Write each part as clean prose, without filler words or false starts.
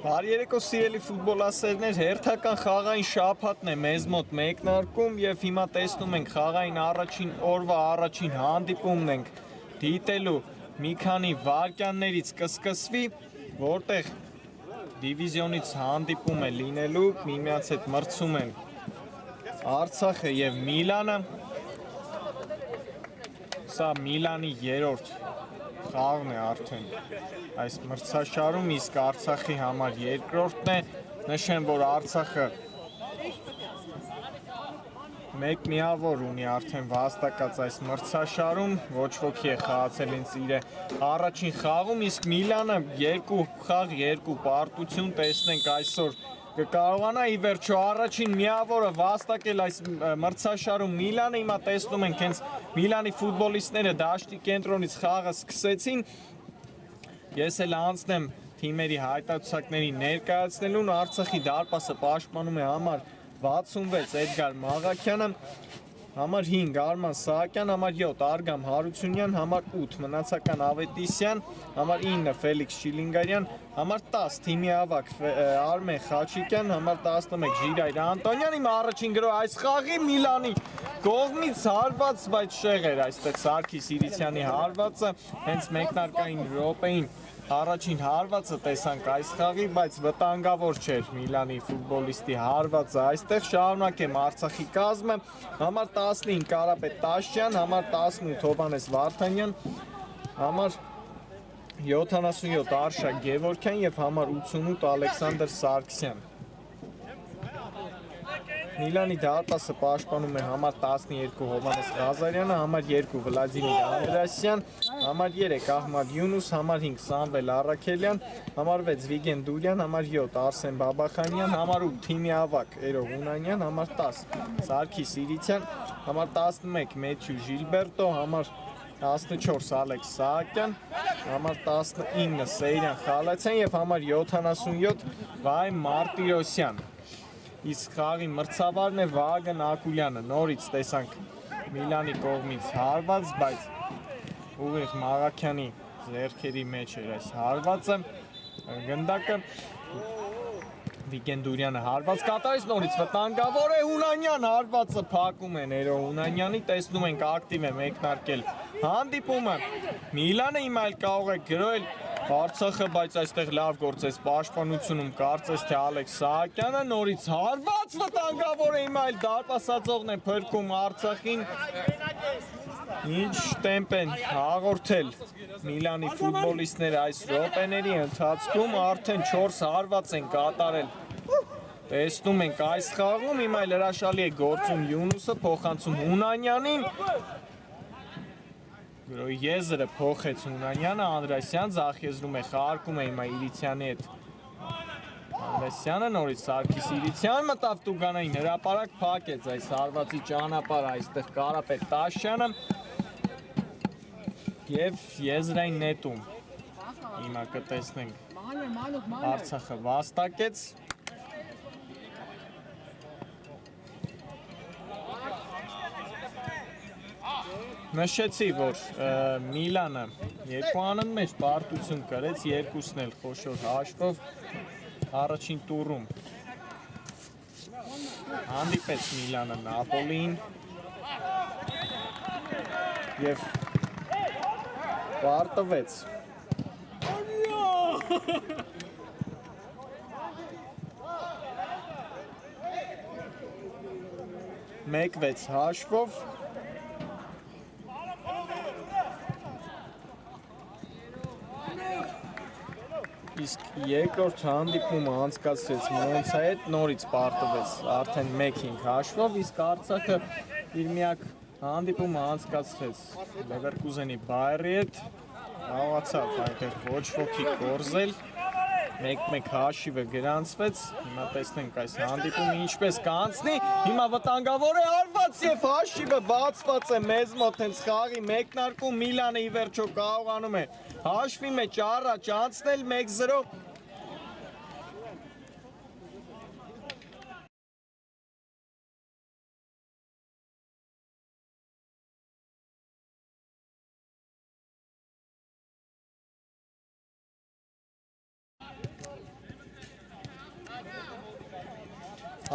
Բարի երեկո սիրելի ֆուտբոլասերներ, հերթական խաղային շաբաթն է մեզ մոտ մեկնարկում եւ հիմա տեսնում ենք խաղային առաջին օրվա առաջին հանդիպումն ենք դիտելու մի քանի վայրկյաններից կսկսվի, որտեղ դիվիզիոնից հանդիպում է լինելու, միմյանց հետ մրցում են Արցախը եւ Միլանը։ Սա Միլանի երրորդ խաղն է արդեն այս մրցաշարում, իսկ Արցախի համար երկրորդն է։ Նշեմ, որ Արցախը մեկ միավոր ունի արդեն վաստակած այս մրցաշարում, ոչ ոքի է խաղացել ինձ իր առաջին խաղում, իսկ Միլանը երկու խաղ, երկու պարտություն, տեսնենք այսօր կկարողանա ի վերջո առաջին միավորը վաստակել այս մրցաշարում Միլանը։ Հիմա տեսնում ենք հենց Միլանի ֆուտբոլիստները դաշտի կենտրոնից խաղը սկսեցին։ Ես էլ անցնեմ թիմերի հայտարարությունների ներկայացնելուն։ Արցախի դարպասը պաշտպանում է համար 66 Էդգար Մաղաքյանը, համար 5 Արման Սահակյան, համար 7 Արգամ Հարությունյան, համար 8 Մնացական Ավետիսյան, համար 9 Ֆելիքս Շիլինգարյան, համար 10 թիմի ավակ Արմեն Խաչիկյան, համար 11 Ժիրայր Անտոնյան։ Իմ առաջին գրո այս խաղի Միլանի կողմից հարված, բայց շեղ էր այստեղ Սարգիս Իրիցյանի հարվածը, հենց մեկնարկային րոպեին առաջին հարվածը տեսանք այս խաղի, բայց վտանգավոր չէր Միլանի ֆուտբոլիստի հարվածը այստեղ։ Շարունակեմ Արցախի կազմը, համար 15 Կարապետ Տաշյան, համար 18 Հովհաննես Վարդանյան, համար 77 Արշակ Գևորգյան եւ համար 88 Ալեքսանդր Սարգսյան։ Միլանի դարպասը պաշտպանում է համար 12 Հովհաննես Ղազարյանը, համար 2 Վլադիմիր Անդրասյան, համար 3 Ահմադ Յունուս, համար 5 Սամվել Առաքելյան, համար 6 Վիգեն Դուրյան, համար 7 Արսեն Բաբախանյան, համար 8 թիմի ավակ Էրո Հունանյան, համար 10 Սարգիս Իրիցյան, համար 11 Մեթյու Ժիլբերտո, համար 14 Ալեքս Սահակյան, համար 19 Սեյրան Խալացյան եւ համար 77 Վայ Մարտիրոսյան։ Իսկ խաղի մրցավարն է Վահագն Ակուլյանը։ Նորից տեսանք Միլանի կողմից հարված, բայց ուղիղ Մաղաքյանի ձեռքերի մեջ էր այս հարվածը։ Գնդակը Վիգեն Դուրյանը հարված կատարեց, նորից վտանգավոր է Հունանյան, հարվածը փակում է Էրո Հունանյանի, տեսնում ենք ակտիվ է մեկնարկել հանդիպումը։ Միլանը հիմա էլ կարող է գրոել Արցախը, բայց այստեղ լավ գործեց պաշտպանությունում, կարծես թե Ալեքս Սահակյանը, նորից հարված վտանգավոր է, հիմա էլ դարպասածողն է փրկում Արցախին։ Ինչ տեմպ են հաղորդել Միլանի ֆուտբոլիստները այս րոպեների ընթացքում, արդեն 4 հարված են կատարել։ Տեսնում ենք այս խաղում, հիմա էլ հրաշալի է գործում Յունուսը, փոխանցում Հունանյանին։ Գրոյի եզրը փոխեց Հունանյանը, Անդրասյան ձախեզրում է, խաղարկում է հիմա Իրիցյանի հետ։ Անդրասյանը, նորից Սարգիս Իրիցյան մտավ տուգանային, հրապարակ փակեց այս հարվածի ճանապարհը, այստեղ Կարապետ Տաշյանը եւ եզրային նետում հիմա կտեսնենք Արցախը վաստակեց։ Նշեցի, որ Միլանը երկու անընդմեջ պարտություն կրեց, երկուսն էլ խոշոր հաշվով առաջին տուրում հանդիպեց Միլանը Նապոլիին եւ պարտվեց։ 1-6 հաշվով իսկ երկրորդ հանդիպումը անցկացրեց Մոնցայի հետ, նորից պարտվեց արդեն 1-5 հաշվով, իսկ Արցախը իր միակ հանդիպումը անցկացրեց Լևերկուզենի Բայերի հետ, կարողացավ այնտեղ ոչ ոքի կորզել, 1-1 հաշիվը գրանցվեց, հիմա տեսնենք այս հանդիպումը ինչպես կանցնի, հիմա վտանգավոր է հարված եւ հաշիվը բացված է մեզ մոտ հենց խաղի մեկնարկում, Միլանը ի վերջո կարողանում է հաշվի մեջ առաջ անցնել 1-0։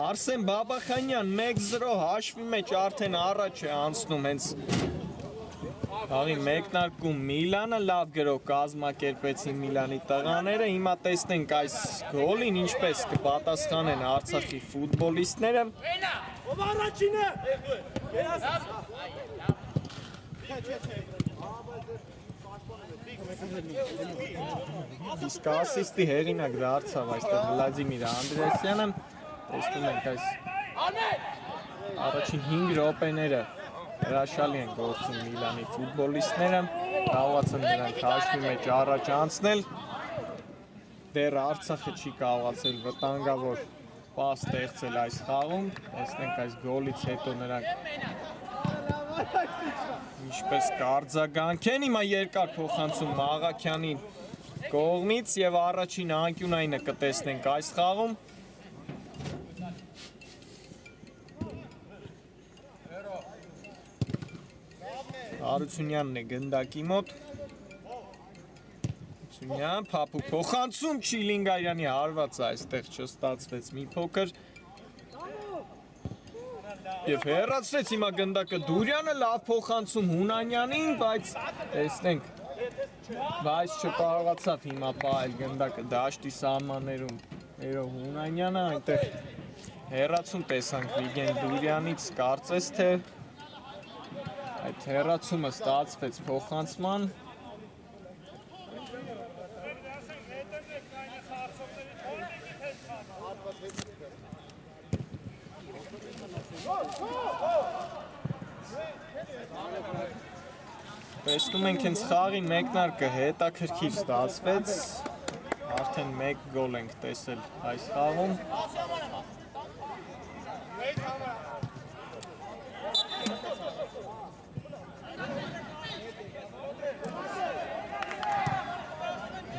Արսեն Բաբախանյան 1-0 հաշվի մեջ արդեն առաջ է անցնում հենց Աղի մեկնարկում Միլանը լավ գրով կազմակերպեցին Միլանի տղաները, հիմա տեսնենք այս գոլին ինչպես կպատասխանեն Արցախի ֆուտբոլիստները։ Ով առաջինը։ Իսկ ասիստի հեղինակ դարձավ այստեղ Վլադիմիր Անդրեասյանը, տեսնում ենք այս առաջին 5 րոպեները հրաշալի են գործում Միլանի ֆուտբոլիստները, կարողացան նրանք հաշվի մեջ առաջ անցնել, դեռ Արցախը չի կարողացել վտանգավոր պաս ստեղծել այս խաղում, տեսնենք այս գոլից հետո նրանք ինչպես կարձագանք են, հիմա երկար փոխանցում Մաղաքյանի կողմից և առաջին անկյունայինը կտեսնենք այս խաղում։ Հարությունյանն է գնդակի մոտ։ Հարությունյան, փափուկ փոխանցում Չիլինգարյանի հարվածը այստեղ չստացվեց մի փոքր։ Եվ հեռացրեց հիմա գնդակը Դուրյանը, լավ փոխանցում Հունանյանին, բայց տեսնենք, բայց չկարողացավ հիմա պահել գնդակը դաշտի սահմաններում Հունանյանը, այնտեղ հեռացում տեսանք Վիգեն Դուրյանից, կարծես թե այդ հեռացումը ստացվեց փոխանցման։ Տեսնում ենք հենց խաղի մեկնարկը հետաքրքիր ստացվեց, արդեն 1 գոլ ենք տեսել այս խաղում։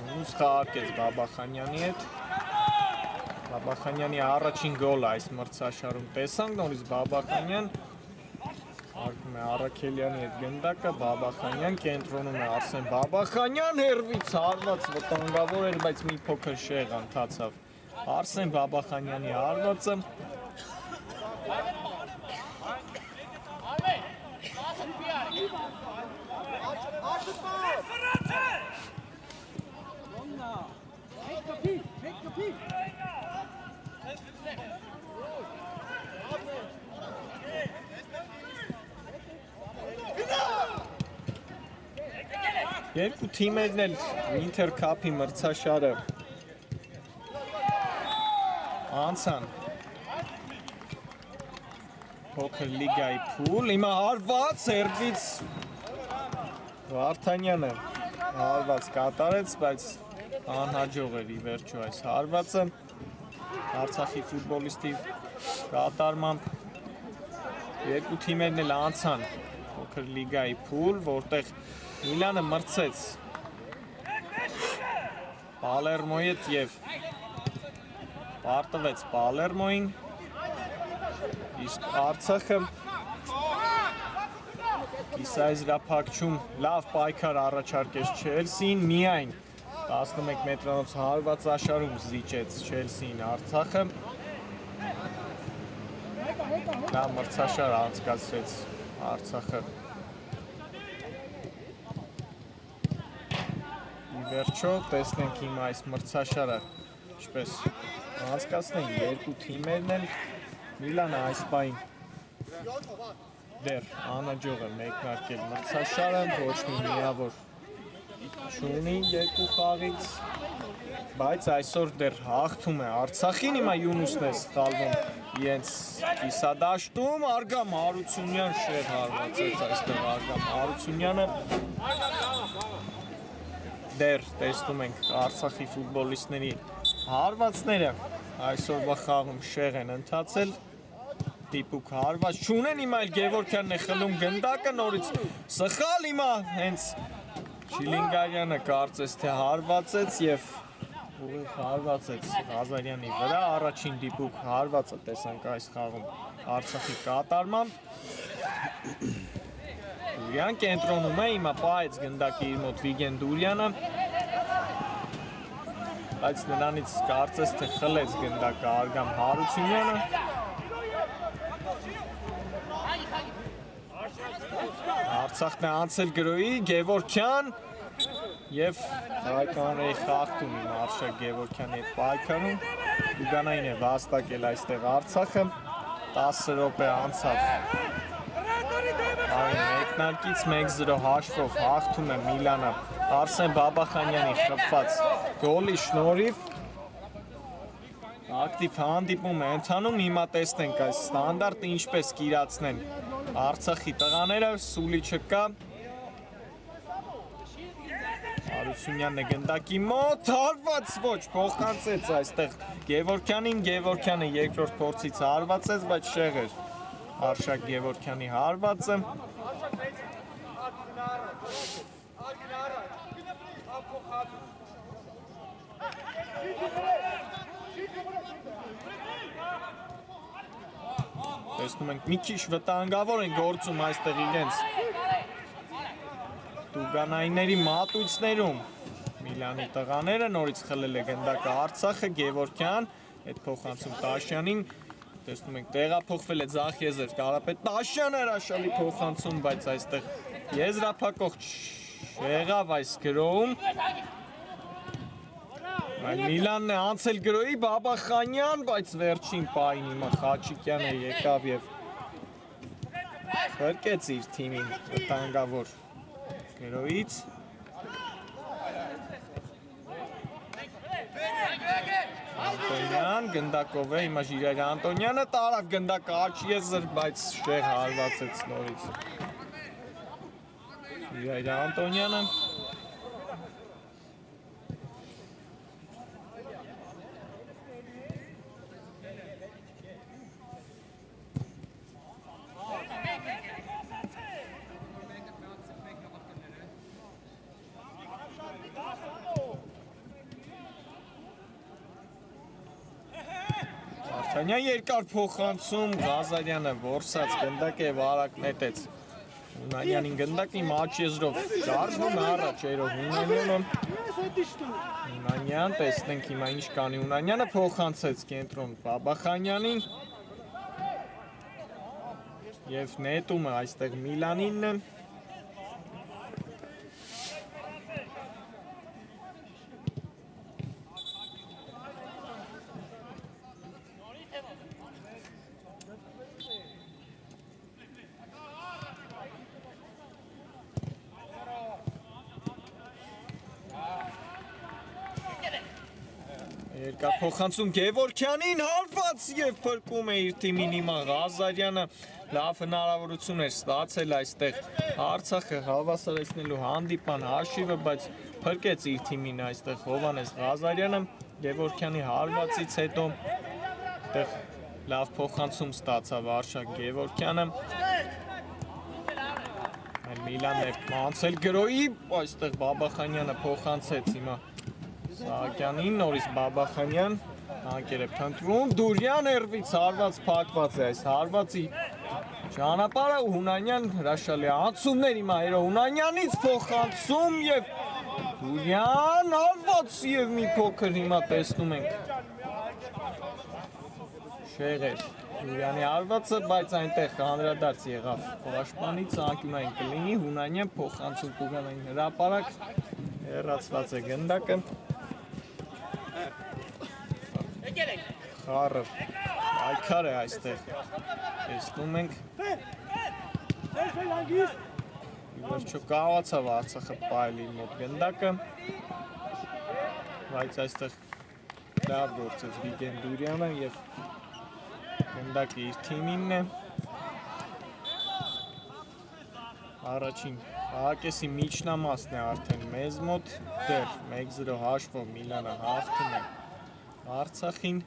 Նույնս խաղարկեց Բաբախանյանի հետ։ Բաբախանյանի առաջին գոլը այս մրցաշարում տեսանք, նորից Բաբախանյան արկում է Արաքելյանի հետ գնդակը, Բաբախանյան կենտրոնում է Արսեն Բաբախանյան, հեռվից հարված վտանգավոր էր, բայց մի փոքր շեղ ընթացավ Արսեն Բաբախանյանի հարվածը։ Երկու թիմերն էլ Winter Cup-ի մրցաշարը անցան փոքր լիգայի փուլ, հիմա հարված հերվից Վարդանյանը հարված կատարեց, բայց անհաջող էր ի վերջո այս հարվածը Արցախի ֆուտբոլիստի կատարմամբ երկու թիմերն էլ անցան փոքր լիգայի փուլ, որտեղ Միլանը մրցեց Պալերմոյի հետ և պարտվեց Պալերմոյին, իսկ Արցախը կիսաեզրափակչում լավ պայքար առաջարկեց Չելսիին, միայն 11 մետրանոց հարվածաշարում զիջեց Չելսիին Արցախը, նա մրցաշար անցկացրեց Արցախը վերջո, տեսնենք հիմա այս մրցաշարը ինչպես անցկացնեն երկու թիմերն էլ, Միլանը այս պահին դեռ անհաջող է մեկնարկել մրցաշարը, ոչ մի միավոր չունի երկու խաղից, բայց այսօր դեռ հաղթում է Արցախին, հիմա Յունուսն է սխալվում իրենց կիսադաշտում, Արգամ Հարությունյան շեղ հարվածեց այստեղ Արգամ Հարությունյանը, դեռ տեսնում ենք Արցախի ֆուտբոլիստների հարվածները այսօրվա խաղում շեղ են ընթացել, տիպուկ հարված չունեն, հիմա էլ Գևորգյանն է խլում գնդակը, նորից սխալ հիմա հենց Չիլինգարյանը կարծես թե հարվածեց և ուղիղ հարվածեց Ղազարյանի վրա, առաջին դիպուկ հարվածը տեսանք այս խաղում Արցախի կատարմամբ։ Դուրյան կենտրոնում է, հիմա պահեց գնդակի իր մոտ Վիգեն Դուրյանը, բայց նրանից կարծես թե խլեց գնդակը Արգամ Հարությունյանը, Արցախն է անցել գրոյի, Գևորքյան և հայկանների խաղթում իմ Արշակ Գևորքյանի հետ պայքարում Ուգանային է վաստակել այստեղ Արցախը 10 րոպե անցավ մեկնարկից 1-0 հաշվով հաղթում է Միլանը Արսեն Բաբախանյանի խփած գոլի շնորհիվ ակտիվ հանդիպում է ընթանում, հիմա տեսնենք այս ստանդարտը ինչպես կիրացնեն Արցախի տղաները, Սուլի չկա Հարությունյանն է գնդակի մոտ, հարված ոչ, փոխանցեց այստեղ Գևորքյանին, Գևորքյանը երկրորդ փորձից հարվածեց, բայց շեղ էր Արշակ Գևորքյանի հարվածը Տեսնում ենք մի քիչ վտանգավոր են գործում այստեղ իրենց Տուգանայինների մատույցներում Միլանի տղաները նորից խլել է գնդակը Արցախը Գևորքյան այդ փոխանցում Տաշյանին տեսնում ենք տեղափոխվել է Ձախ Եզր Կարապետ Տաշյանը հրաշալի փոխանցում բայց այստեղ եզրափակող չեղավ այս գրոհում Միլանն է անցել գրոյի Բաբախանյան բայց վերջին պահին հիմա Խաչիկյանը եկավ եւ փրկեց իր թիմին վտանգավոր գրոյից Անտոնյան գնդակով է հիմա Ժիրայր Անտոնյանը տարավ գնդակը աչ եզր բայց շեղ հարվածեց նորից Ժիրայր Անտոնյանը Վարդանյան երկար փոխանցում Ղազարյանը որսած գնդակ է վարակ նետեց Հունանյանին գնդակի մաչ եզրով շարժվում առաջ երով Հունանյան տեսնենք հիմա ինչ կանի Հունանյանը փոխանցեց կենտրոն Բաբախանյանին և նետում է այստեղ Միլանինն է Երկար փոխանցում Գևորքյանին հարված և փրկում է իր թիմին հիմա Ղազարյանը լավ հնարավորություն էր ստացել այստեղ Արցախը հավասարեցնելու հանդիպան հաշիվը, բայց փրկեց իր թիմին այստեղ Հովհաննես Ղազարյանը Գևորքյանի հարվածից հետո այդտեղ լավ փոխանցում ստացավ Արշակ Գևորքյանը Միլանն է անցել գրոյի, այստեղ Բաբախանյանը փոխանցեց հիմա Սահակյանին, նորից Բաբախանյան, հանկեր է փնտրում, Դուրյան երվից հարված փակված է այս հարվածի ճանապարհը ու Հունանյան հրաշալի անցումներ հիմա հերո Հունանյանից փոխանցում և Դուրյան հարված և մի փոքր հիմա տեսնում ենք շեղեր Դուրյանի հարվածը, բայց այնտեղ անդրադարձ եղավ պաշտպանից անկյունային կլինի Հունանյան փոխանցում Տուգանային հրապարակ հեռացված է գնդակը Խառը այքար է այստեղ տեսնում ենք վերջո կարողացավ Արցախը պահել իր մոտ գնդակը բայց այստեղ լավ գործեց Վիգեն Դուրյանը և գնդակը իր թիմինն է առաջին Հակեսի միջնամասն է արդեն մեզ մոտ դեռ 1-0 հաշվով Միլանը հաղթում է Արցախին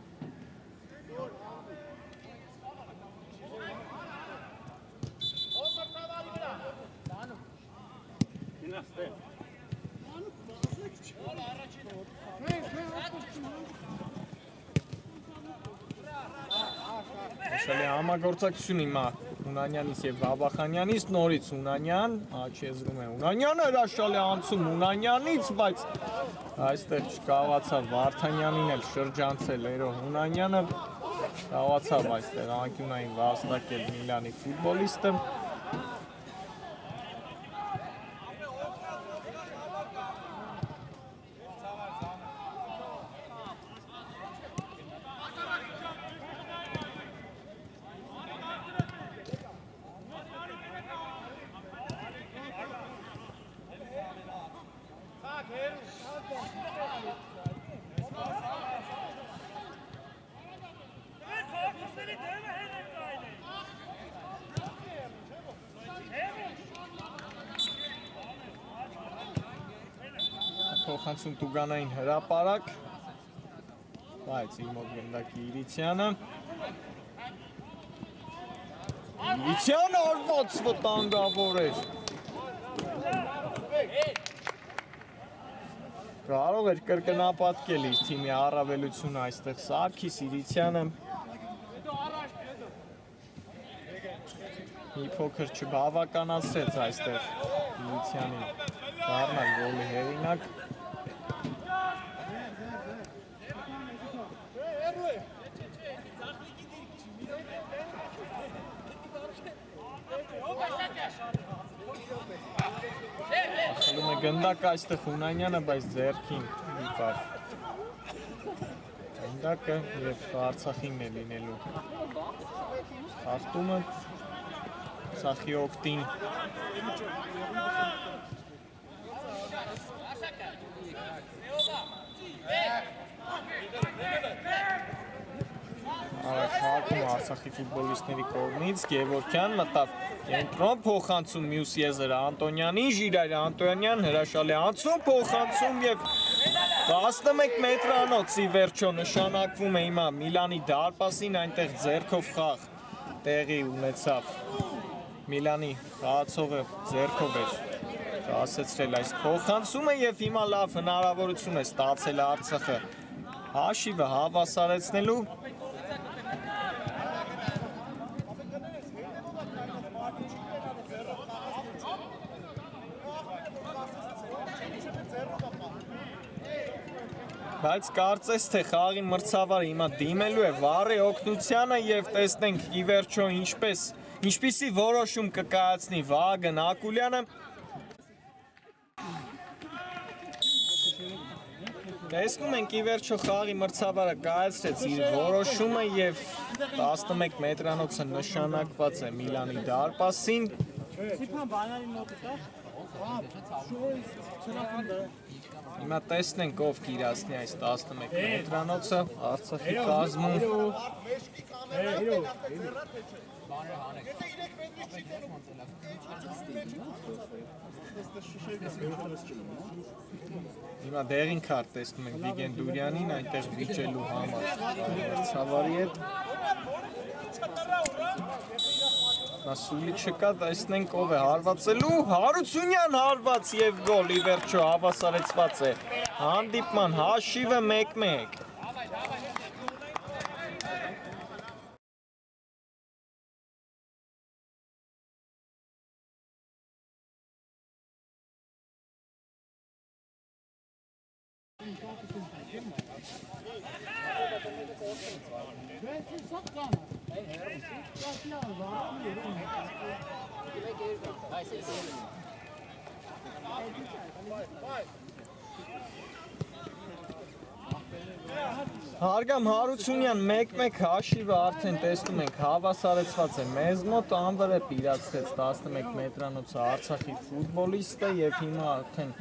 Շալի համագործակցություն հիմա Հունանյանից և Բաբախանյանից նորից Հունանյան աչ եզրում է Հունանյանը հրաշալի անցում Հունանյանից, բայց այստեղ չկարողացավ Վարդանյանին էլ շրջանցել Էրո Հունանյանը կարողացավ այստեղ անկյունային վաստակել Միլանի ֆուտբոլիստը Փոխանցում Տուգանային հրապարակ, բայց իր մոտ գնդակի Իրիցյանը արված վտանգավոր էր, կարող էր կրկնապատկել իր թիմի առավելությունը այստեղ Սարգիս Իրիցյանը մի փոքր չբավականացրեց այստեղ Իրիցյանին դառնալ գոլի հեղինակ Ախելում է գնդակ այստեղ Հունանյանը, բայց ձեռքին դիպար գնդակը և Արցախին է լինելու խախտումը Սախի օգտին Արաքաղաքում Արցախի ֆուտբոլիստների կողմից Գևորգյան մտավ կենտրոն փոխանցում մյուս եզրը Անտոնյանին, Ժիրայր Անտոնյան հրաշալի անցում փոխանցում և 11 մետրանոցի վերջո նշանակվում է հիմա Միլանի դարպասին այնտեղ ձեռքով խաղ տեղի ունեցավ Միլանի խաղացողը ձեռքով էր կասեցրել այս փոխանցումը և հիմա լավ հնարավորություն է ստացել Արցախը հաշիվը հավասարեցնելու Բայց կարծես թե խաղի մրցավարը հիմա դիմելու է Վառի օգնությանը և տեսնենք ի վերջո ինչպիսի որոշում կկայացնի Վահագն Ակուլյանը Տեսնում ենք ի վերջո խաղի մրցավարը կայացրեց իր որոշումը և 11 մետրանոցը նշանակված է Միլանի դարպասին Հիմա տեսնենք ով կիրացնի այս 11 մետրանոցը Արցախի կազմում Հիմա դեղին քարտ տեսնում ենք Վիգեն Դուրյանին այնտեղ վիճելու համար մրցավարի հետ Սուլի չկա, տեսնենք ով է հարվածելու, Հարությունյան հարված և գոլ ի վերջո հավասարեցված է հանդիպման հաշիվը 1-1 Հարգամ Հարությունյան 1-1 հաշիվը արդեն տեսնում ենք հավասարեցված է մեզ մոտ անվրեպ իրացրեց 11 մետրանոցը Արցախի ֆուտբոլիստը և հիմա արդեն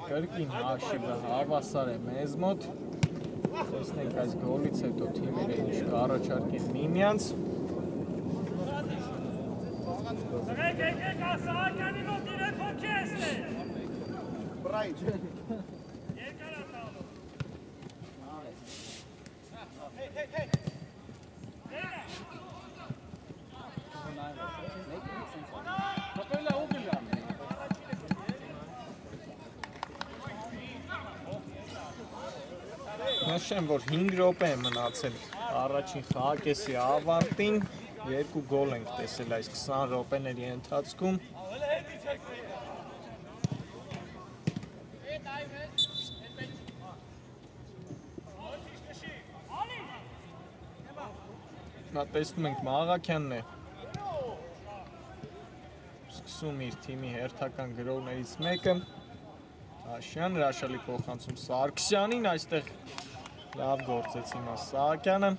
կրկին հաշիվը հավասար է մեզ մոտ տեսնենք այս գոլից հետո թիմերը ինչ կառաջարկեն միմյանց Նշեմ, որ 5 րոպե է մնացել առաջին խաղակեսի ավարտին, 2 գոլ ենք տեսել այս 20 րոպեների ընթացքում։ Նա տեսնում ենք Մաղաքյանն է սկսում իր թիմի հերթական գրողներից մեկը Աշյան, հրաշալի փոխանցում Սարգսյանին, այստեղ լավ գործեց հիմա Սահակյանը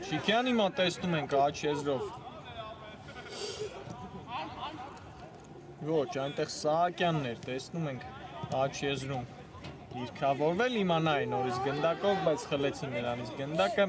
Աշիկյանի մոտ տեսնում ենք աչ եզրով։ Ոչ, այնտեղ Սահակյանն էր, տեսնում ենք աչ եզրում։ Դիրքավորվել իմանա է նորից գնդակով, բայց խլեցին նրանից գնդակը։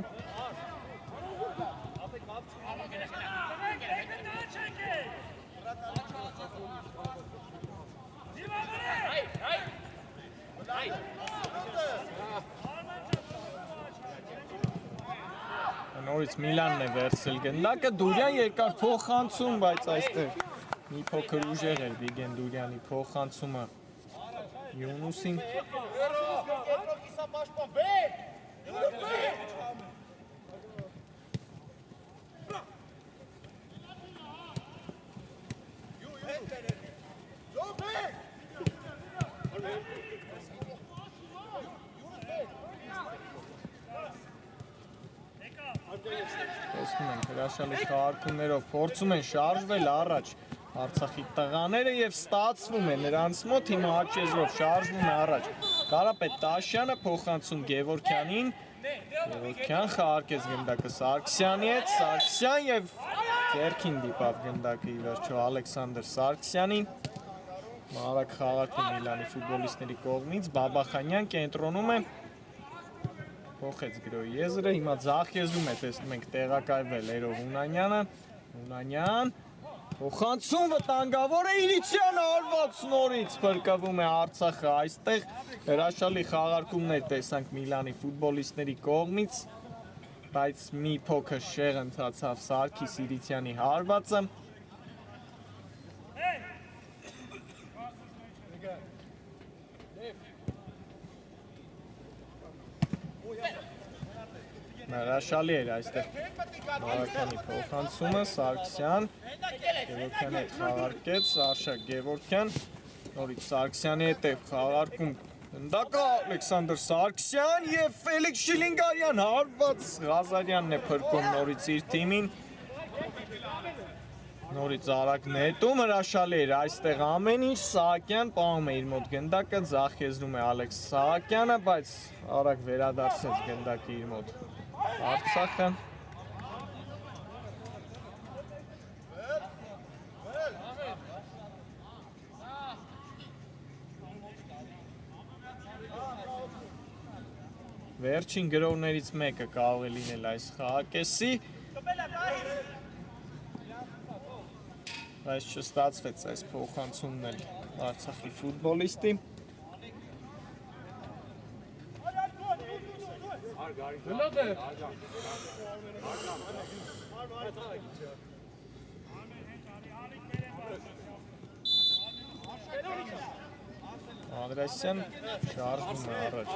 Նորից Միլանն է վերցրել գնդակը, Դուրյան երկար փոխանցում, բայց այստեղ մի փոքր ուժեղ էր Վիգեն Դուրյանի փոխանցումը Յունուսին։ Տեսնում ենք հրաշալի խաղարկումներով փորձում են շարժվել առաջ Արցախի տղաները եւ ստացվում է նրանց մոտ հիմա աչ եզրով շարժվում է առաջ Կարապետ Տաշյանը փոխանցում Գևորգյանին Գևորգյան խաղարկեց գնդակը Սարգսյանի հետ Սարգսյան եւ ձեռքին դիպավ գնդակը ի վերջո Ալեքսանդր Սարգսյանին Մարակ խաղարկում Միլանի ֆուտբոլիստների կողմից Բաբախանյան կենտրոնում է Փոխեց գրոյի եզրը, հիմա ձախ եզրում է, տեսնում ենք տեղակայվել Երով Հունանյանը, Հունանյան, փոխանցում վտանգավոր է Իրիցյանը արված նորից փրկվում է Արցախը, այստեղ հրաշալի խաղարկումներ տեսանք Միլանի ֆուտբոլիստների կողմից, բայց մի փոքր շեղ ընթացավ Սարգիս Իրիցյանի հարվածը, Հրաշալի էր այստեղ Մարակյանի փոխանցումը, Սարգսյան, Գևորգյանի հետ խաղարկեց, Արշակ Գևորգյան, նորից Սարգսյանի հետ է խաղարկում գնդակը Ալեքսանդր Սարգսյան և Ֆելիքս Շիլինգարյան հարված Ղազարյանն է փրկում նորից իր թիմին, նորից արագ նետում, հրաշալի էր այստեղ ամեն ինչ, Սահակյան պահում է իր մոտ գնդակը, ձախ եզրում է Ալեքս Սահակյանը, բայց արագ վերադարձեց գնդակը իր մոտ Արցախը Վերջին գրողներից մեկը կարող է լինել այս խաղակեսի Բայց չստացվեց այս փոխանցումն էլ Արցախի ֆուտբոլիստի Անդրասյան շարժվում է առաջ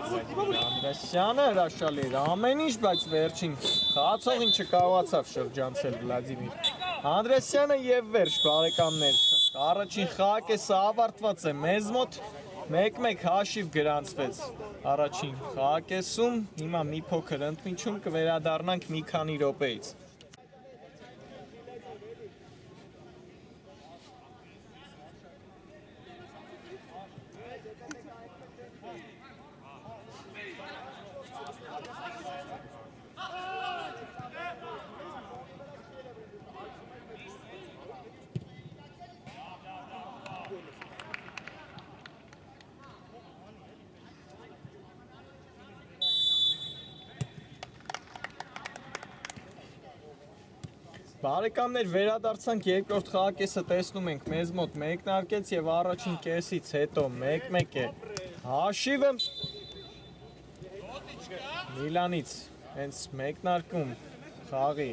Անդրասյանը հրաշալի էր ամեն ինչ, բայց վերջին խաղացողին չկարողացավ շրջանցել Վլադիմիր Անդրասյանը եւ վերջ բարեկամներ առաջին խաղակեսը ավարտված է մեզ մոտ 1-1 հաշիվ գրանցվեց առաջին խաղակեսում հիմա մի փոքր ընդմիջում կվերադառնանք մի քանի րոպեից Բարեկամներ վերադարձանք երկրորդ խաղակեսը տեսնում ենք մեզ մոտ մեկնարկեց եւ առաջին կեսից հետո 1-1 է հաշիվը Միլանից հենց մեկնարկում խաղի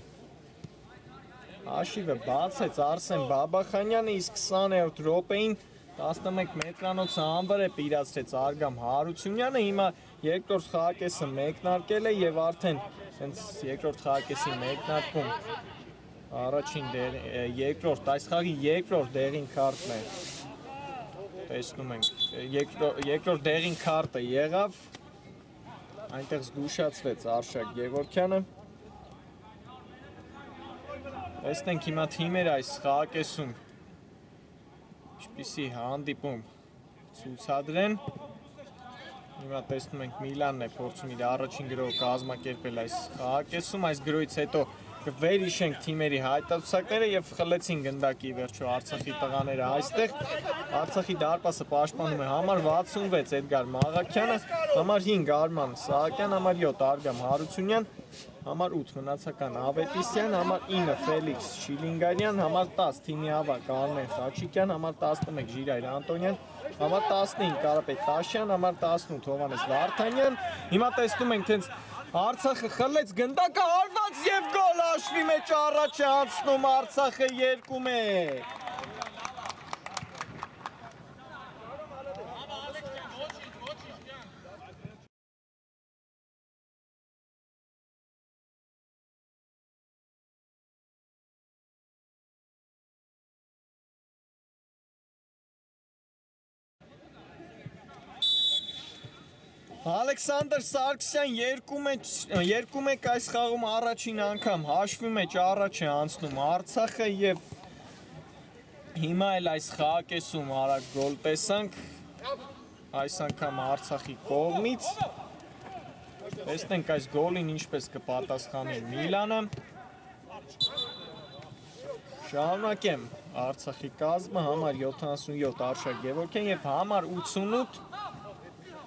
հաշիվը բացեց Արսեն Բաբախանյանը իսկ 20-րդ րոպեին 11 մետրանոցը անվրեպ իրացրեց Արգամ Հարությունյանը հիմա երկրորդ խաղակեսը մեկնարկել է եւ արդեն հենց երկրորդ խաղակեսի մեկնարկում Առաջին երկրորդ, այս խաղի երկրորդ դեղին քարտն է, տեսնում ենք, երկրորդ դեղին քարտը եղավ, այնտեղ զգուշացվեց Արշակ Գևորգյանը, տեսնենք հիմա թիմեր այս խաղակեսում, ինչպիսի հանդիպում ցուցադրեն, Հիմա տեսնում ենք Միլանն է փորձում իր առաջին գրոհը կազմակերպել այս խաղակեսում, այս գրոհից հետո կվերհիշենք թիմերի հայտարարությունները եւ խլեցին գնդակի վերջո Արցախի տղաները այստեղ։ Արցախի դարպասը պաշտպանում է համար 66 Էդգար Մաղաքյանը, համար 5 Արման Սահակյան, համար 7 Արգամ Հարությունյան, համար 8 մնացական Ավետիսյան, համար 9 Ֆելիքս Շիլինգարյան, համար 10 թիմի ավակ Արմեն Խաչիկյան, համար 11 Ժիրայր Անտոնյան, համար 15 Կարապետ Տաշյան, համար 18 Հովանես Վարդանյան։ Հիմա տեսնում ենք հենց Արցախը խլեց գնդակը հարված եւ գոլ հաշվի մեջ առաջ է անցնում Արցախը 2-1։ Ալեքսանդր Սարգսյան 2-1 այս խաղում առաջին անգամ հաշվի մեջ առաջ է անցնում Արցախը եւ հիմա էլ այս խաղակեսում արագ գոլ տեսանք այս անգամ Արցախի կողմից տեսնենք այս գոլին ինչպես կպատասխանի Միլանը շարունակեմ Արցախի կազմը համար 77 Արշակ Գևորգյան եւ համար 88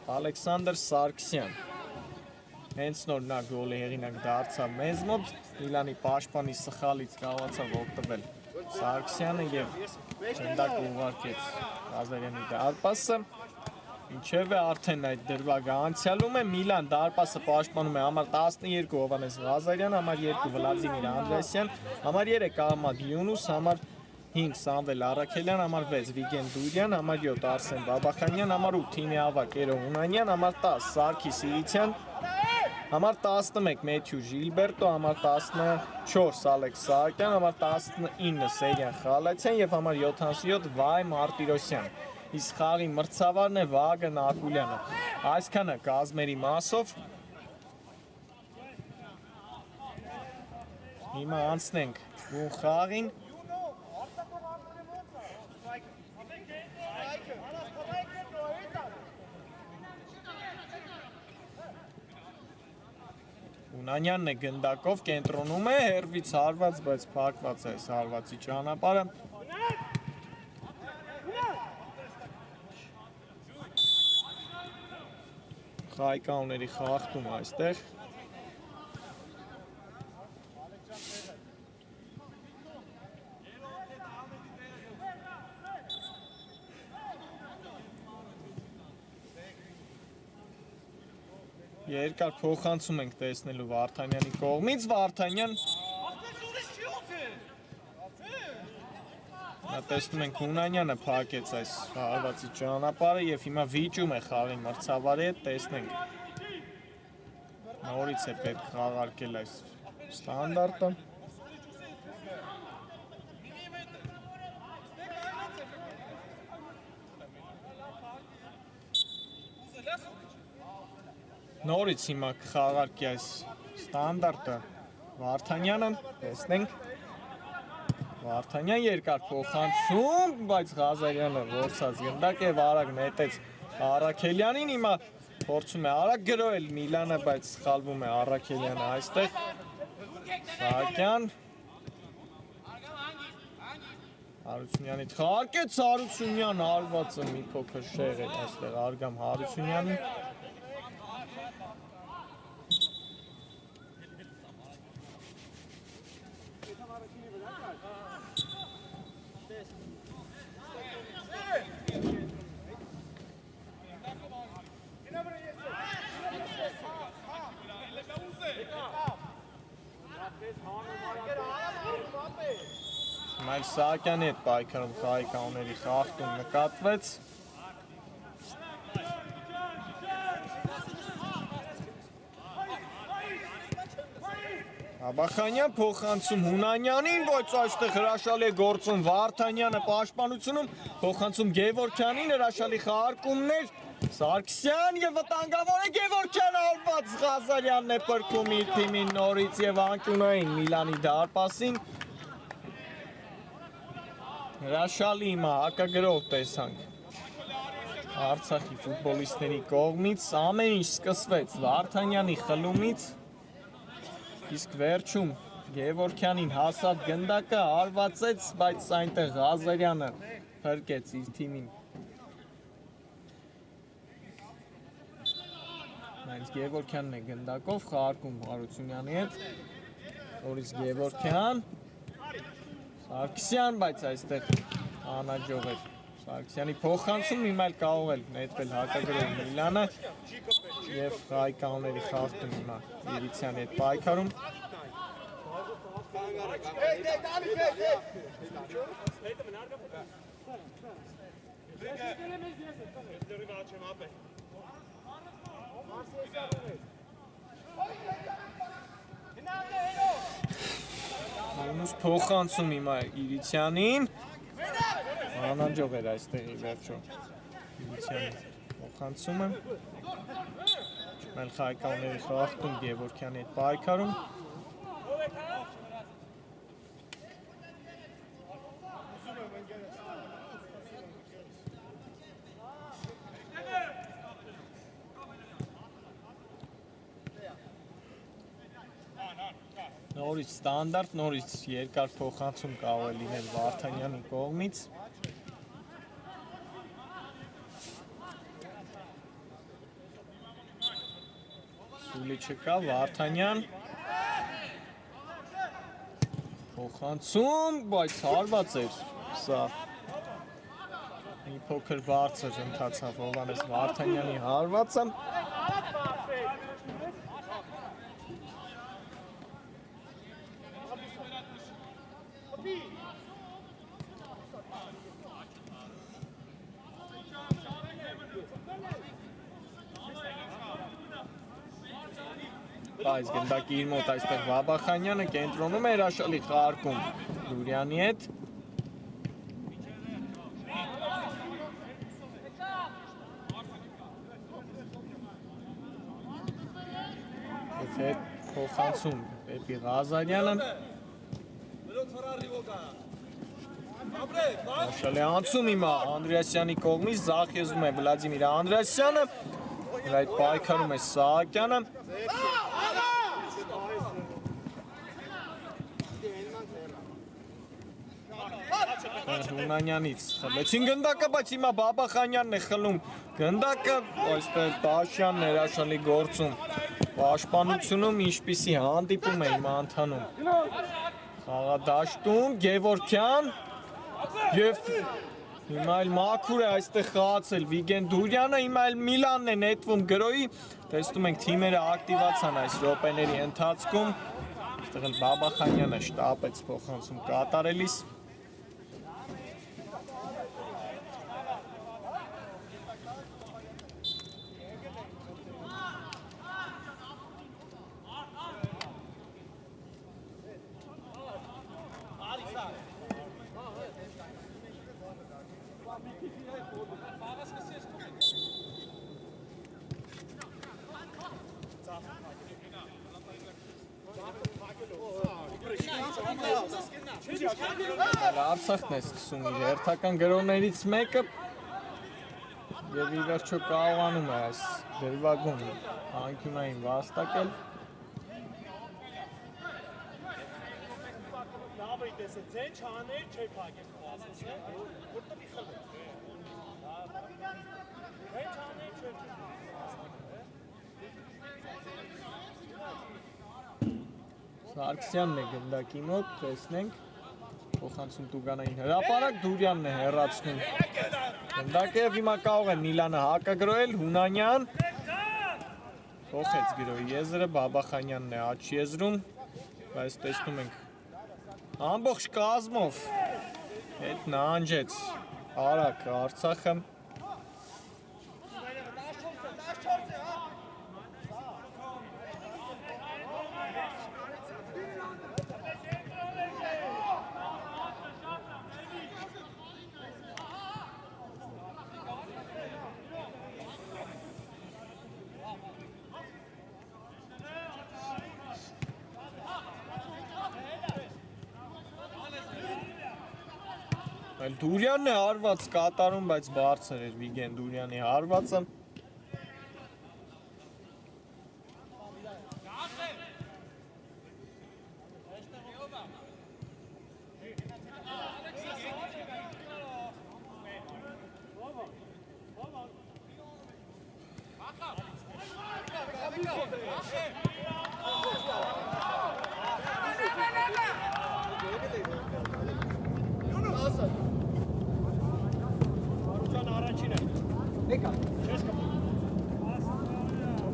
Ալեքսանդր Սարգսյան հենց նոր նա գոլի հեղինակ դարձավ մեզ մոտ Միլանի պաշտպանի սխալից կարողացավ օգտվել Սարգսյանը եւ գնդակը ուղարկեց Ղազարյանի դարպասը ինչեւ է արդեն այդ դրվագը անցյալում է Միլան դարպասը պաշտպանում է համար 12 Հովանես Ղազարյան համար 2 Վլադիմիր Անդրեասյան համար 3 Ահմադ Յունուս համար 5 Սամվել Արաքելյան, համար 6 Վիգեն Դուրյան, համար 7 Արսեն Բաբախանյան, համար 8 թիմի ավակ Էրո Հունանյան, համար 10 Սարգիս Իրիցյան, համար 11 Մեթյու Ժիլբերտո, համար 14 Ալեքս Սահակյան, համար 19 Սերյան Խալացյան եւ համար 77 Վայ Մարտիրոսյան։ Իսկ խաղի մրցավարն է Վագն Ակուլյանը։ Այսքանը կազմերի մասով հիմա անցնենք ու խաղին Ունանյանն է գնդակով կենտրոնում է, հերվից հարված, բայց փակված է այս հարվածի ճանապարհը։ Խայկանների խախտում այստեղ։ Երկար փոխանցում ենք տեսնելու Վարդանյանի կողմից, Վարդանյան տեսնում ենք Հունանյանը փակեց այս հարվածի ճանապարհը եւ հիմա վիճում է խաղի մրցավարի հետ, տեսնենք նորից է պետք խաղարկել այս ստանդարտը Նորից հիմա կխաղարկի այս ստանդարտը Վարդանյանը, տեսնենք Վարդանյան երկար փոխանցում, բայց Ղազարյանը որսած գնդակ եւ արագ նետեց Արաքելյանին, հիմա փորձում է արագ գրոհել Միլանը, բայց սխալվում է Արաքելյանը այստեղ Սահակյան Հարությունյանի թարգեց Հարությունյան արվածը մի փոքր շեղ է այստեղ Արգամ Հարությունյանի Մայլ Սահակյանի հետ պայքարում խաղի խախտում նկատվեց Աբախանյան փոխանցում Հունանյանին, բայց այստեղ հրաշալի է գործում Վարդանյանը պաշտպանությունում, փոխանցում Գևորգյանին, հրաշալի խաղարկումներ, Սարգսյան եւ վտանգավոր է Գևորգյանը ալված Ղազարյանն է պրկում իր թիմին նորից եւ անկյունային Միլանի դարպասին։ Հրաշալի հիմա հակագրող տեսանք։ Արցախի ֆուտբոլիստների կողմից ամեն ինչ սկսվեց Վարդանյանի խլումից, իսկ վերջում Գևորգյանին հասավ գնդակը, հարվածեց, բայց այնտեղ Ղազարյանը փրկեց իր թիմին։ Բայց Գևորգյանն է գնդակով խաղարկում Հարությունյանի հետ, որից Գևորգյան, Սարգսյան, բայց այստեղ անհաջող էր։ Սարգսյանի փոխանցում հիմա էլ կարող է նետվել հակագրող Միլանը եւ հայկանների խաղթում հիմա Իրիցյանի հետ պայքարում։ Ոնց փոխանցում հիմա Իրիցյանին։ Անհաջող էր այստեղի վերջո Իրիցյանի փոխանցումը։ Մել հայկանների խաղթում Գևորգյանի հետ պայքարում։ Նորից ստանդարտ, նորից երկար փոխանցում կարող է լինել Վարդանյանի կողմից։ Սուլի չկա, Վարդանյան փոխանցում, բայց հարված էր սա մի փոքր բարձր ընթացավ Հովհաննես Վարդանյանի հարվածը։ Բայց գնդակի իր մոտ այստեղ Վաբախանյանը կենտրոնում է հրաշալի խաղարկում Լուրյանի հետ։ Եվ հետ փոխանցում դեպի Ղազարյանը։ Հրաշալի անցում հիմա Անդրեասյանի կողմից, ձախ եզում է Վլադիմիր Անդրեասյանը, նրա հետ պայքարում է Սահակյանը։ Հունանյանից խլեցին գնդակը, բայց հիմա Բաբախանյանն է խլում գնդակը, այստեղ Տաշյանն է հրաշալի գործում պաշտպանությունում, ինչպիսի հանդիպում է հիմա ընթանում խաղադաշտում, Գևորգյան եւ հիմա էլ մաքուր է այստեղ խաղացել Վիգեն Դուրյանը, հիմա էլ Միլանն է նետվում գրոյի, տեսնում ենք թիմերը ակտիվացան այս րոպեների ընթացքում, այստեղ էլ Բաբախանյանը շտապեց փոխանցում կատարելիս։ Արցախն է սկսում իր հերթական գրոներից մեկը եւ ի վերջո կարողանում է այս դրվագում անկյունային վաստակել։ Սարգսյանն է գնդակի մոտ, տեսնենք, փոխանցում Տուգանային հրապարակ, Դուրյանն է հեռացնում գնդակը եւ հիմա կարող է Միլանը հակագրոել, Հունանյան փոխեց գրոյի եզրը, Բաբախանյանն է աջ եզրում, բայց տեսնում ենք ամբողջ կազմով հետ նահանջեց արագ Արցախը։ Այլ Դուրյանն է հարված կատարում, բայց բարձր էր Վիգեն Դուրյանի հարվածը։ Մարուջան առաջին է։ Եկա։ Չես կապ։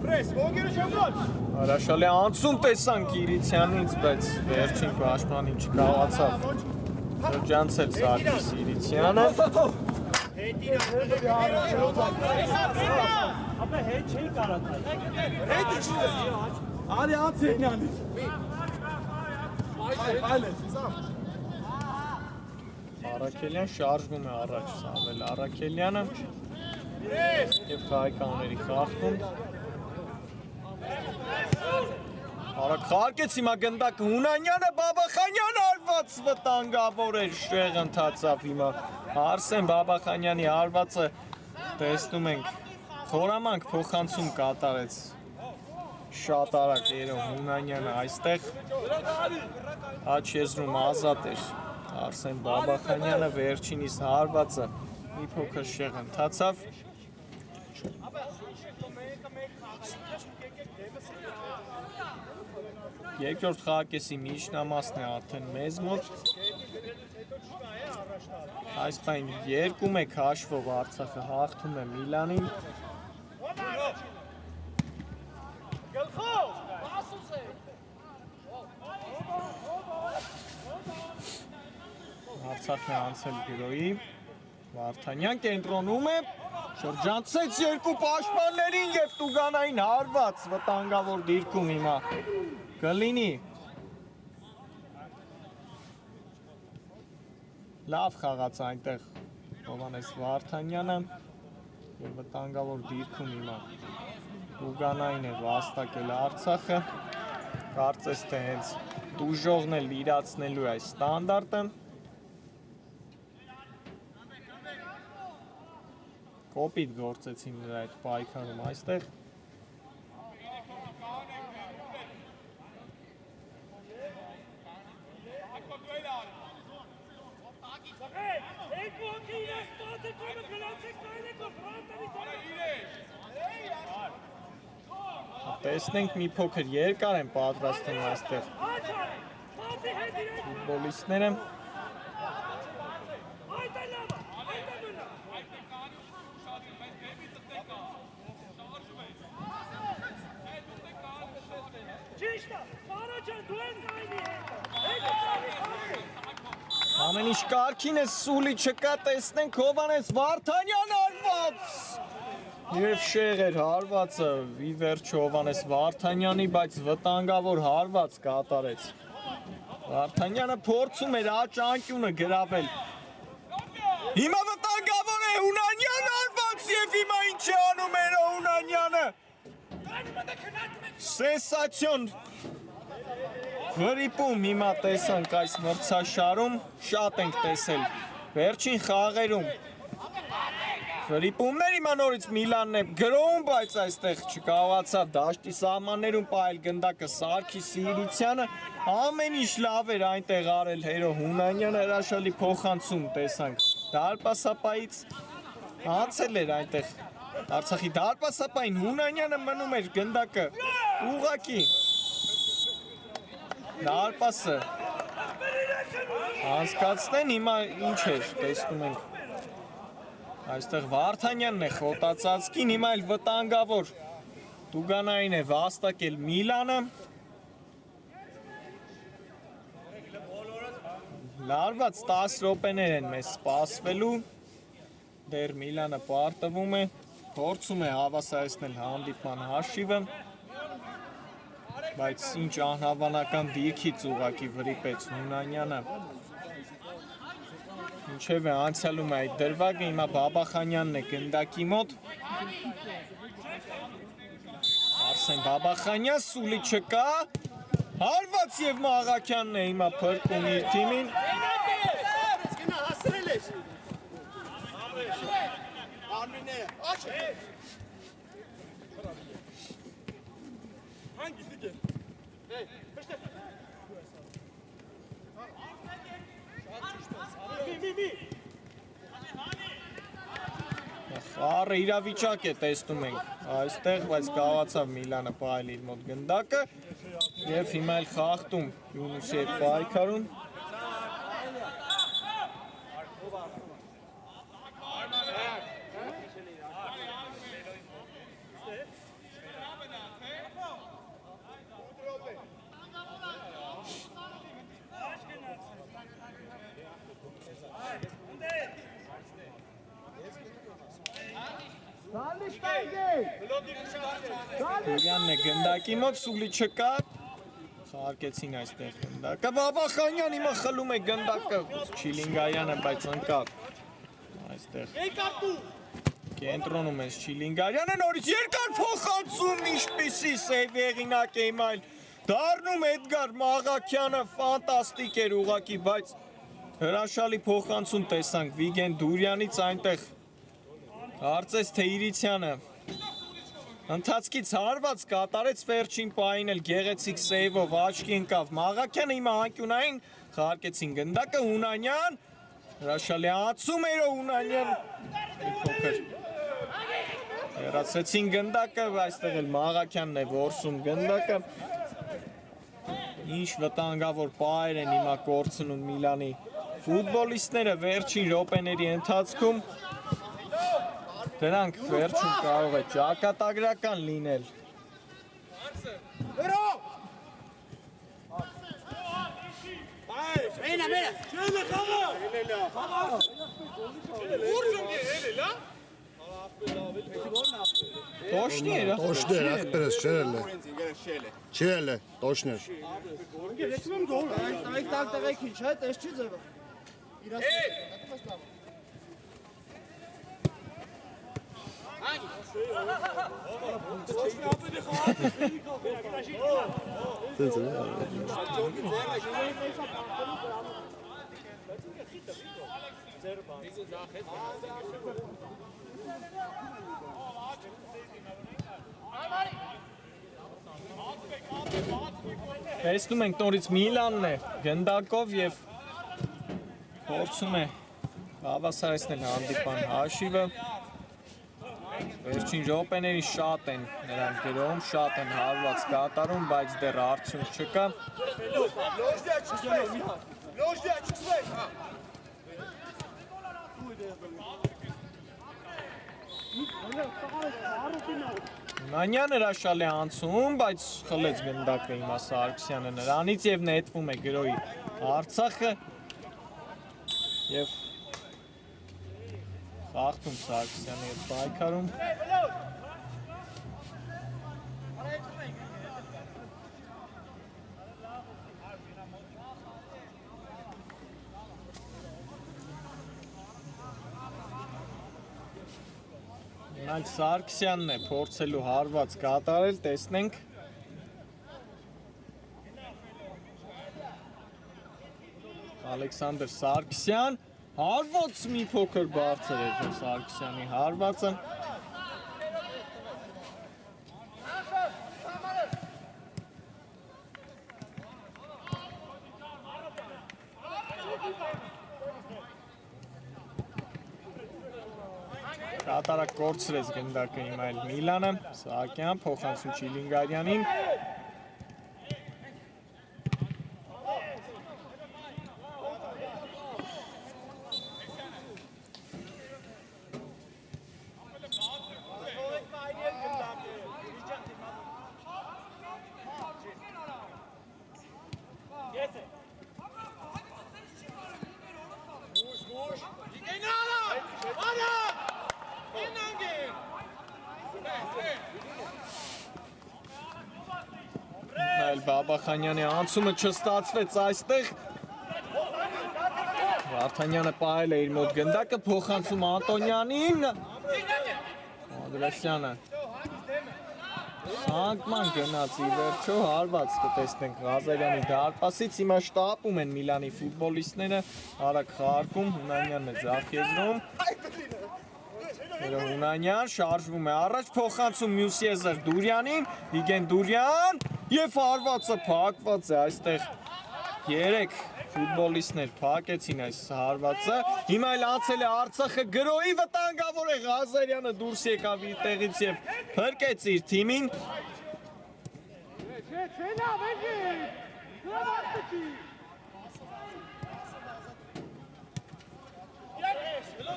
Պրես, ոգերը շամբան։ Հրաշալի անցում տեսանք Իրիցյանից, բայց վերջին պաշտպանին չկարողացավ շրջանցել Սարգիս Իրիցյանը։ Ապա հետ չի կարողացել։ Հետը չի։ Արի անցին անի։ Այլ է։ Արաքելյան շարժվում է առաջ Սամվել Արաքելյանը և խաղայկանների խախտում։ Արաք խարկեց հիմա գնդակը Հունանյանը, Բաբախանյանը արված վտանգավոր էր, շեղ ընթացավ հիմա Արսեն Բաբախանյանի արվածը տեսնում ենք խորամանկ փոխանցում կատարեց շատ արագ երո Հունանյանը այստեղ աչ եզրում ազատ էր Արսեն Բաբախանյանը վերջինիս հարվածը մի փոքր շեղ ընթացավ երկրորդ խաղակեսի միջնամասն է արդեն մեզ մոտ այս պայն 2-1 հաշվով Արցախը հաղթում է Միլանին Արցախն է անցել գրոյի Վարդանյան կենտրոնում է շրջանցեց երկու պաշտպաններին և տուգանային հարված վտանգավոր դիրքում հիմա կլինի լավ խաղաց այնտեղ Հովհաննես Վարդանյանը և վտանգավոր դիրքում հիմա տուգանային է վաստակել Արցախը կարծես թե հենց տուժողն էլ իրացնելու այս ստանդարտը կոպիտ գործեցին նրա այդ պայքարում այստեղ տեսնենք մի փոքր երկար են պատրաստում այստեղ ֆուտբոլիստները Ամեն ինչ կարգին է սուլի չկա տեսնենք Հովհաննես Վարդանյան արված Եվ շեղ էր հարվածը ի վերջո Հովհաննես Վարդանյանի, բայց վտանգավոր հարված կատարեց Վարդանյանը փորձում էր աջ անկյունը գրավել Հիմա վտանգավոր է Հունանյան արված և հիմա ինչ է անում էր Հունանյանը Սենսացիոն Վրիպում հիմա տեսանք այս մրցաշարում, շատ ենք տեսել, վերջին խաղերում Վրիպումներ հիմա նորից Միլանն է գրոհում, բայց այստեղ չկարողացավ դաշտի սահմաններում պահել գնդակը Սարգիս Իրիցյանը, ամեն ինչ լավ էր այնտեղ արել Հերո Հունանյանը, հրաշալի փոխանցում տեսանք դարպասապայից, անցել էր այնտեղ Արցախի դարպասապային Հունանյանը մնում էր գնդակը ուղղակի Դարպասը անցկացնեն, հիմա ինչ էր, տեսնում ենք Այստեղ Վարդանյանն է խոտացածկին, հիմա էլ վտանգավոր Տուգանային է վաստակել Միլանը Լարված 10 րոպեներ են մեզ սպասվելու Դեռ Միլանը պարտվում է, փորձում է հավասարեցնել հանդիպման հաշիվը Բայց ինչ անհավանական դիրքից ուղղակի վրիպեց Հունանյանը Ինչև է անցյալում է այդ դրվագը, հիմա Բաբախանյանն է գնդակի մոտ Արսեն Բաբախանյան, սուլի չկա Հարված և Մաղաքյանն է հիմա փրկում իր թիմին Խառը իրավիճակ է տեսնում ենք այստեղ, բայց կարողացավ Միլանը պահել իր մոտ գնդակը եւ հիմա էլ խախտում Յունուսի հետ պայքարում։ Գուրյանն է գնդակի մոտ, Սուլի չկա, խաղարկեցին այստեղ գնդակը, Բաբախանյան հիմա խլում է գնդակը, Չիլինգարյանը, բայց ընկավ այստեղ կենտրոնում ես Չիլինգարյանը, նորից երկար փոխանցում, ինչպիսի սեյվ եղինակ է հիմա այլ, դառնում Էդգար Մաղաքյանը, ֆանտաստիկ էր ուղղակի, բայց հրաշալի փոխանցում տեսանք Վիգեն Դուրյանից այնտեղ Կարծես թե Իրիցյանը ընթացքից հարված կատարեց վերջին պահին էլ գեղեցիկ սեյվով աչքի ընկավ Մաղաքյանը հիմա անկյունային խաղարկեցին գնդակը Հունանյան հրաշալի ացում էր Հունանյան փոքր հեռացեցին գնդակը այստեղ էլ Մաղաքյանն է որսում գնդակը ինչ վտանգավոր պահեր են հիմա կորցնում Միլանի ֆուտբոլիստները վերջին րոպեների ընթացքում Դրանք վերջում կարող է ճակատագրական լինել։ Точно era? Точно era, ախպերս չերել է։ Չերել է, точно։ Գերեցում դոր, այդ տակ-տակ ինչ է, տես չի ձևը։ Տեսնում ենք նորից Միլանն է գնդակով եւ փորձում է հավասարեցնել հանդիպան հաշիվը Վերջին րոպեներին շատ են նրանք գրում, շատ են հարված կատարում, բայց դեռ արդյունք չկա։ Մանյան հրաշալի անցում, բայց խլեց գնդակը հիմա Սարգսյանը նրանից եւ նետվում է գրոյի Արցախը եւ Խախտում Սարգսյանի հետ պայքարում Նայ Սարգսյանն է փորձելու հարված կատարել, տեսնենք Ալեքսանդր Սարգսյան Հարված մի փոքր բարձր էր Սարգսյանի հարվածը Կատարակ կորցրեց գնդակը հիմա էլ Միլանը Սահակյան փոխանցում Չիլինգարյանին Բաբախանյանի անցումը չստացվեց այստեղ Վարդանյանը պահել է իր մոտ գնդակը փոխանցում Անտոնյանին Անդրեսյանը Սանկման գնաց ի վերջո հարված կտեսնենք Ղազարյանի դարպասից հիմա շտապում են Միլանի ֆուտբոլիստները արագ խաղարկում Հունանյանն է ձախ եզրում Հունանյան շարժվում է առաջ, փոխանցում մյուս եզր Դուրյանին, Վիգեն Դուրյան և հարվածը փակված է այստեղ 3 ֆուտբոլիստներ փակեցին այս հարվածը, հիմա էլ անցել է Արցախը գրոհի վտանգավոր է Ղազարյանը դուրս եկավ իր տեղից և փրկեց իր թիմին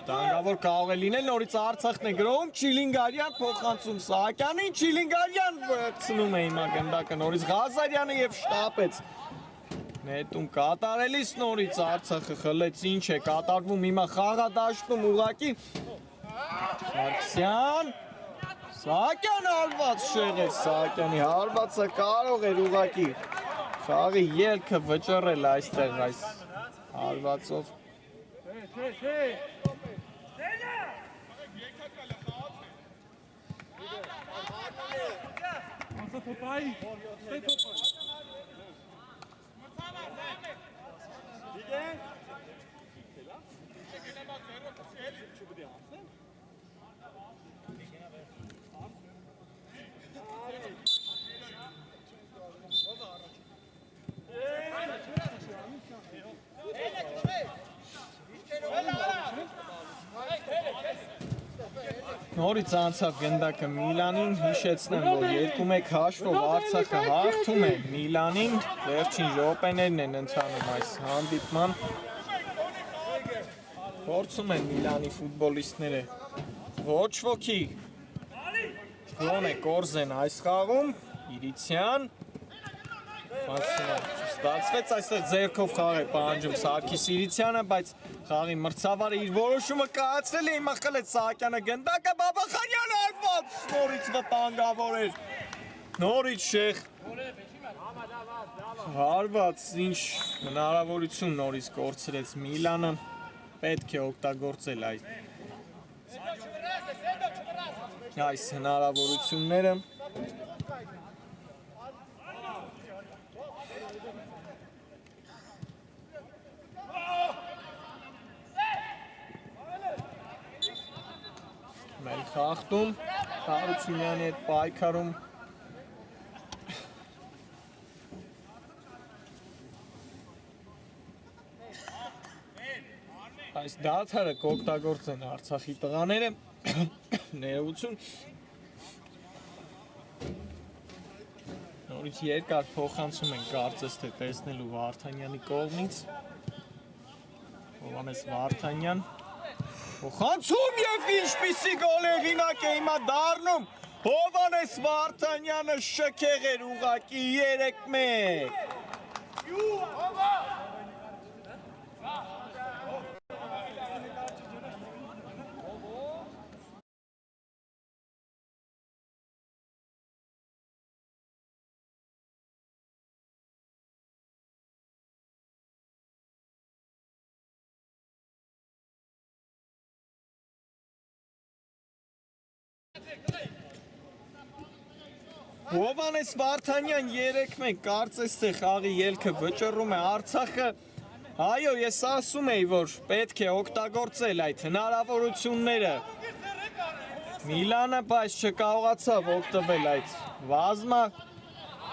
Տանգավոր կարող է լինել, նորից Արցախն է գրոհում, Չիլինգարյան փոխանցում Սահակյանին, Չիլինգարյան վրցնում է հիմա գնդակը, նորից Ղազարյանը և շտապեց Նետում կատարելիս նորից Արցախը խլեց ինչ է կատարվում հիմա խաղադաշտում ուղղակի Սարգսյան Սահակյան հարված շեղեց Սահակյանի հարվածը կարող էր ուղղակի խաղի ելքը վճռել այստեղ այս հարվածով Նորից անցավ գնդակը Միլանին, հիշեցնեմ, որ 2-1 հաշվով Արցախը հաղթում է Միլանին, վերջին րոպեներն են ընթանում այս հանդիպման։ Փորձում են Միլանի ֆուտբոլիստները ոչ ոքի Գոնե Կորզեն այս խաղում, Իրիցյան Ստացվեց այստեղ ձեռքով խաղ է պահանջում Սարգիս Իրիցյանը, բայց խաղի մրցավարը իր որոշումը կայացրել է, հիմա խլեց Սահակյանը գնդակը, Բաբախանյանը հարված, նորից վտանգավոր էր, նորից շեղ, հարված, ինչ հնարավորություն նորից կորցրեց Միլանը, պետք է օգտագործել այս հնարավորությունները, Մենք հաղթում, Հարությունյանի հետ պայքարում Այս դադարը կօգտագործեն Արցախի տղաները ներողություն Նորից երկար փոխանցում են կարծես թե տեսնելու Վարդանյանի կողմից Հովհաննես Վարդանյան Փոխանցում և ինչպիսի գոլ հեղինակ է հիմա դառնում Հովհաննես Վարդանյանը շքեղ էր ուղղակի 3-1 Հովհաննես Վարդանյան 3-1 կարծես թե խաղի ելքը վճռում է Արցախը Այո, ես ասում էի, որ պետք է օգտագործել այդ հնարավորությունները Միլանը, բայց չկարողացավ օգտվել այդ վազմա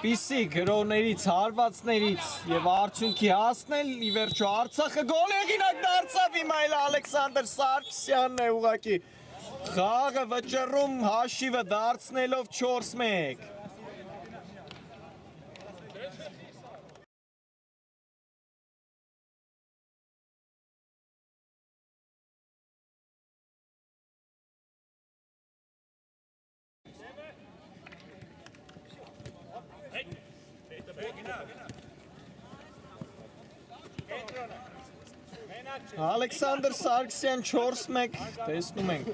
պիսի գրոհներից, հարվածներից և արդյունքի հասնել ի վերջո Արցախը գոլ հեղինակ դարձավ հիմա էլ Ալեքսանդր Սարգսյանն է ուղղակի խաղը վճռում հաշիվը դարձնելով 4-1 Ալեքսանդր Սարգսյան 4-1 տեսնում ենք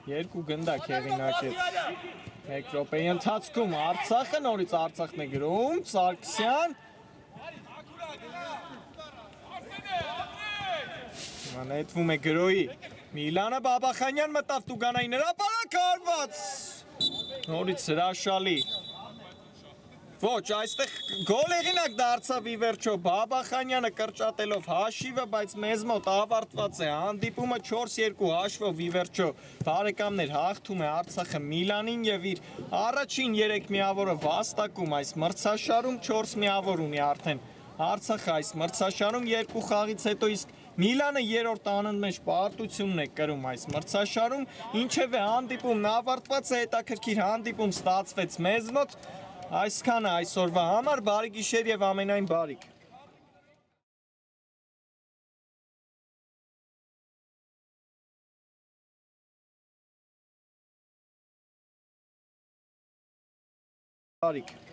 երկու գնդակ հեղինակեց 1 րոպեի ընթացքում Արցախը նորից Արցախն է գրոհում Սարգսյան Հիմա նետվում է գրոհի Միլանը Բաբախանյան մտավ Տուգանային հրապարակ հարված նորից հրաշալի Ոչ, այստեղ գոլ եղինակ դարձավ ի վերջո Բաբախանյանը կրճատելով հաշիվը, բայց մեզ մոտ ավարտված է հանդիպումը 4-2 հաշվով ի վերջո բարեկամներ հաղթում է Արցախը Միլանին եւ իր առաջին 3 միավորը վաստակում այս մրցաշարում 4 միավոր ունի արդեն Արցախը այս մրցաշարում 2 խաղից հետո իսկ Միլանը երրորդ անընդմեջ պարտությունն է կրում այս մրցաշարում, ինչևէ հանդիպումն ավարտված է, հետաքրքիր հանդիպում ստացվեց մեզ մոտ, այսքանը այսօրվա համար, բարի գիշեր եւ ամենայն բարիք։ Բարիք։